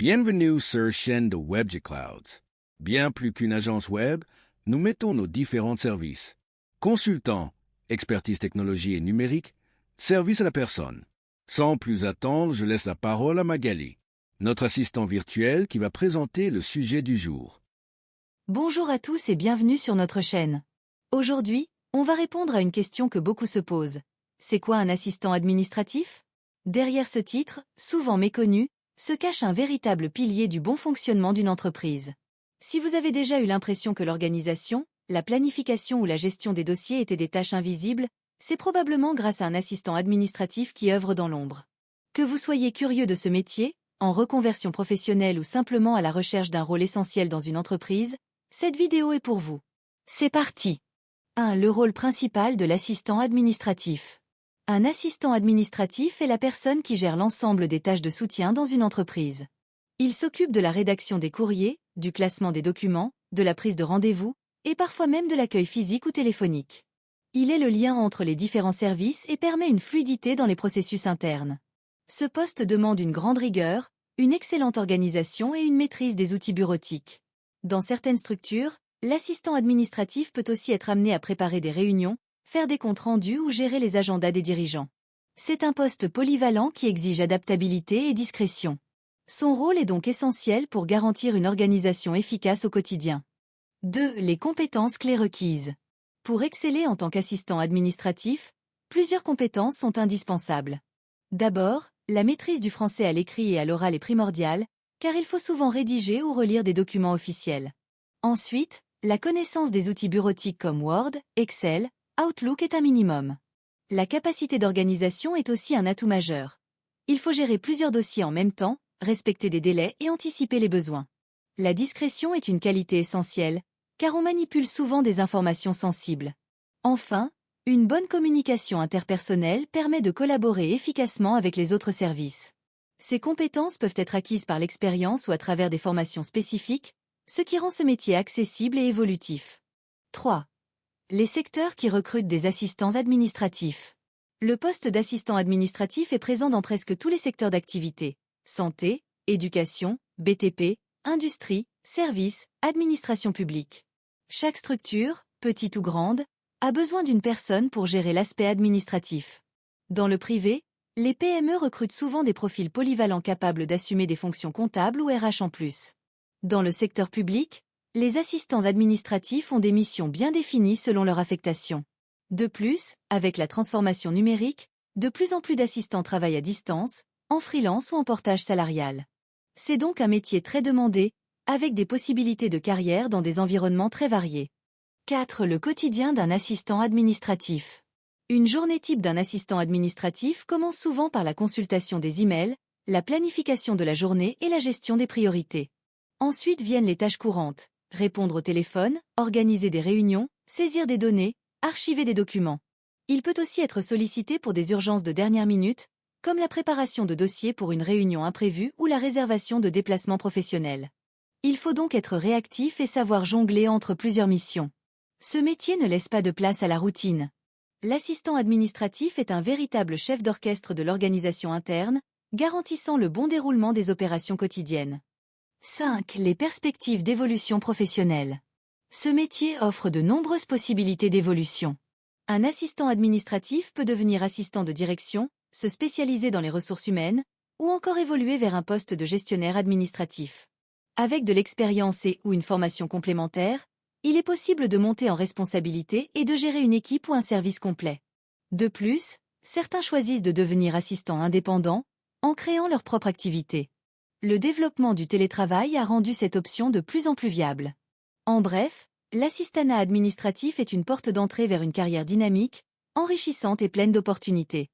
Bienvenue sur chaîne de WebG Clouds. Bien plus qu'une agence web, nous mettons nos différents services. Consultant, expertise technologie et numérique, service à la personne. Sans plus attendre, je laisse la parole à Magali, notre assistant virtuel qui va présenter le sujet du jour. Bonjour à tous et bienvenue sur notre chaîne. Aujourd'hui, on va répondre à une question que beaucoup se posent. C'est quoi un assistant administratif? Derrière ce titre, souvent méconnu, se cache un véritable pilier du bon fonctionnement d'une entreprise. Si vous avez déjà eu l'impression que l'organisation, la planification ou la gestion des dossiers étaient des tâches invisibles, c'est probablement grâce à un assistant administratif qui œuvre dans l'ombre. Que vous soyez curieux de ce métier, en reconversion professionnelle ou simplement à la recherche d'un rôle essentiel dans une entreprise, cette vidéo est pour vous. C'est parti! 1. Le rôle principal de l'assistant administratif. Un assistant administratif est la personne qui gère l'ensemble des tâches de soutien dans une entreprise. Il s'occupe de la rédaction des courriers, du classement des documents, de la prise de rendez-vous, et parfois même de l'accueil physique ou téléphonique. Il est le lien entre les différents services et permet une fluidité dans les processus internes. Ce poste demande une grande rigueur, une excellente organisation et une maîtrise des outils bureautiques. Dans certaines structures, l'assistant administratif peut aussi être amené à préparer des réunions, faire des comptes rendus ou gérer les agendas des dirigeants. C'est un poste polyvalent qui exige adaptabilité et discrétion. Son rôle est donc essentiel pour garantir une organisation efficace au quotidien. 2. Les compétences clés requises. Pour exceller en tant qu'assistant administratif, plusieurs compétences sont indispensables. D'abord, la maîtrise du français à l'écrit et à l'oral est primordiale, car il faut souvent rédiger ou relire des documents officiels. Ensuite, la connaissance des outils bureautiques comme Word, Excel, Outlook est un minimum. La capacité d'organisation est aussi un atout majeur. Il faut gérer plusieurs dossiers en même temps, respecter des délais et anticiper les besoins. La discrétion est une qualité essentielle, car on manipule souvent des informations sensibles. Enfin, une bonne communication interpersonnelle permet de collaborer efficacement avec les autres services. Ces compétences peuvent être acquises par l'expérience ou à travers des formations spécifiques, ce qui rend ce métier accessible et évolutif. 3. Les secteurs qui recrutent des assistants administratifs. Le poste d'assistant administratif est présent dans presque tous les secteurs d'activité: santé, éducation, BTP, industrie, services, administration publique. Chaque structure, petite ou grande, a besoin d'une personne pour gérer l'aspect administratif. Dans le privé, les PME recrutent souvent des profils polyvalents capables d'assumer des fonctions comptables ou RH en plus. Dans le secteur public, les assistants administratifs ont des missions bien définies selon leur affectation. De plus, avec la transformation numérique, de plus en plus d'assistants travaillent à distance, en freelance ou en portage salarial. C'est donc un métier très demandé, avec des possibilités de carrière dans des environnements très variés. 4. Le quotidien d'un assistant administratif. Une journée type d'un assistant administratif commence souvent par la consultation des emails, la planification de la journée et la gestion des priorités. Ensuite viennent les tâches courantes: répondre au téléphone, organiser des réunions, saisir des données, archiver des documents. Il peut aussi être sollicité pour des urgences de dernière minute, comme la préparation de dossiers pour une réunion imprévue ou la réservation de déplacements professionnels. Il faut donc être réactif et savoir jongler entre plusieurs missions. Ce métier ne laisse pas de place à la routine. L'assistant administratif est un véritable chef d'orchestre de l'organisation interne, garantissant le bon déroulement des opérations quotidiennes. 5. Les perspectives d'évolution professionnelle. Ce métier offre de nombreuses possibilités d'évolution. Un assistant administratif peut devenir assistant de direction, se spécialiser dans les ressources humaines, ou encore évoluer vers un poste de gestionnaire administratif. Avec de l'expérience et/ou une formation complémentaire, il est possible de monter en responsabilité et de gérer une équipe ou un service complet. De plus, certains choisissent de devenir assistants indépendants, en créant leur propre activité. Le développement du télétravail a rendu cette option de plus en plus viable. En bref, l'assistanat administratif est une porte d'entrée vers une carrière dynamique, enrichissante et pleine d'opportunités.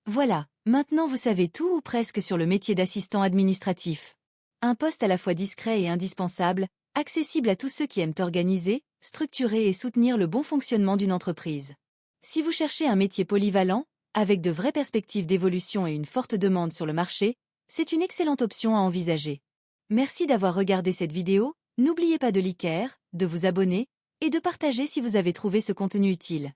Voilà, maintenant vous savez tout ou presque sur le métier d'assistant administratif. Un poste à la fois discret et indispensable, accessible à tous ceux qui aiment organiser, structurer et soutenir le bon fonctionnement d'une entreprise. Si vous cherchez un métier polyvalent, avec de vraies perspectives d'évolution et une forte demande sur le marché, c'est une excellente option à envisager. Merci d'avoir regardé cette vidéo, n'oubliez pas de liker, de vous abonner, et de partager si vous avez trouvé ce contenu utile.